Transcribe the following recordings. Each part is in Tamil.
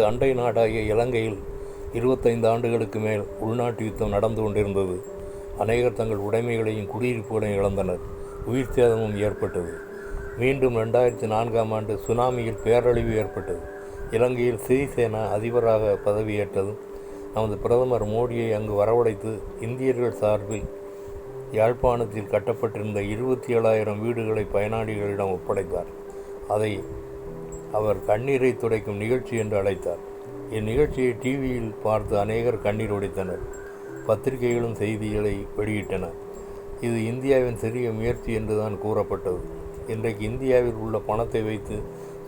அண்டை நாடாகிய இலங்கையில் 25 ஆண்டுகளுக்கு மேல் உள்நாட்டு யுத்தம் நடந்து கொண்டிருந்தது. அநேகர் தங்கள் உடைமைகளையும் குடியிருப்புகளையும் இழந்தனர். உயிர் சேதமும் ஏற்பட்டது. மீண்டும் 2004ஆம் ஆண்டு சுனாமியில் பேரழிவு ஏற்பட்டது. இலங்கையில் சிறிசேனா அதிபராக பதவியேற்றதும் நமது பிரதமர் மோடியை அங்கு வரவழைத்து இந்தியர்கள் சார்பில் யாழ்ப்பாணத்தில் கட்டப்பட்டிருந்த 27,000 வீடுகளை பயனாளிகளிடம் ஒப்படைத்தார். அதை அவர் கண்ணீரை துடைக்கும் நிகழ்ச்சி என்று அழைத்தார். இந்நிகழ்ச்சியை டிவியில் பார்த்து அநேகர் கண்ணீர் ஒடித்தனர். பத்திரிகைகளும் செய்திகளை வெளியிட்டன. இது இந்தியாவின் சிறிய முயற்சி என்றுதான் கூறப்பட்டது. இன்றைக்கு இந்தியாவில் உள்ள பணத்தை வைத்து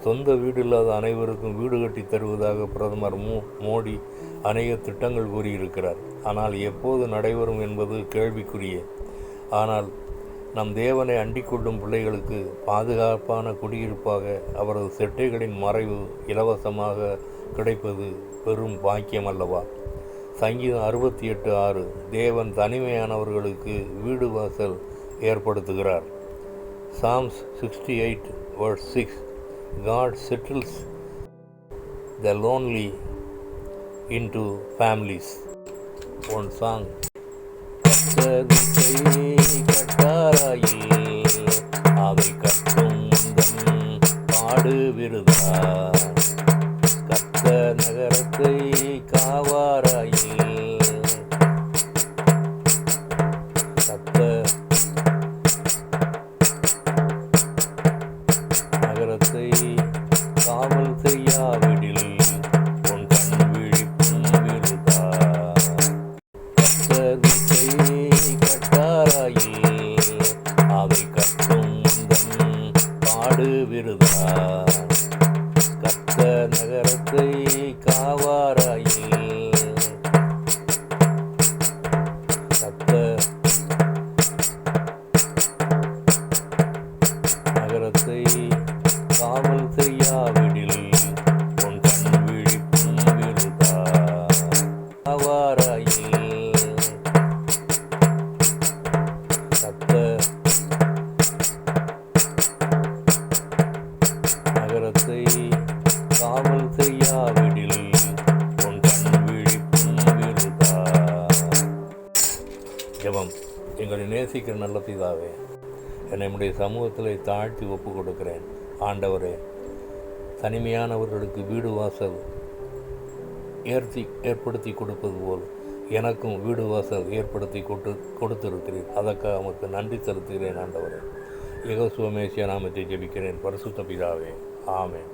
சொந்த வீடு இல்லாத அனைவருக்கும் வீடு கட்டி தருவதாக பிரதமர் மோடி அநேக திட்டங்கள் கூறியிருக்கிறார். ஆனால் எப்போது நடைபெறும் என்பது கேள்விக்குரியே. ஆனால் நம் தேவனை அண்டிக் கொள்ளும் பிள்ளைகளுக்கு பாதுகாப்பான குடியிருப்பாக அவரது செட்டைகளின் மறைவு இலவசமாக கிடைப்பது பெரும் பாக்கியம் அல்லவா? சங்கீதம் 68:6 தேவன் தனிமையானவர்களுக்கு வீடு வாசல் ஏற்படுத்துகிறார். Psalms 68:6 God settles the lonely into families. One song. கட்டாராயில் அவை கட்டும் பாடு விருதார் கத்த நகரத்தை காவாராயில் கத்த நகரத்தை காவல் செய்யாவிடில் உன் கண் விழிப்பும் விருதார் கட்டாராயில் அவை கட்டும் பாடு விருதார் கத்த நகரத்தை காவாராயில் கத்த நகரத்தை காவல் செய்யாவிடில் உன் கண் விழிப்பும் விருதார் காவாராயில் கத்த நகரத்தை காவல் செய்யாவிடில் உன் கண் விழிப்பும் விருதார். ஜெபம். எங்களை நேசிக்கிற நல்ல பிதாவே, என்னுடைய சமூகத்தில் தாழ்த்தி ஒப்பு கொடுக்கிறேன். ஆண்டவரே, தனிமையானவர்களுக்கு வீடு வாசல் ஏற்படுத்தி கொடுப்பது போல் எனக்கும் வீடு வாசல் ஏற்படுத்தி கொடுத்திருக்கிறேன். அதற்காக நமக்கு நன்றி செலுத்துகிறேன். ஆண்டவரே, யெகோவா மேசியா நாமத்தை ஜெபிக்கிறேன். பரிசுத்த பிதாவே, ஆமென்.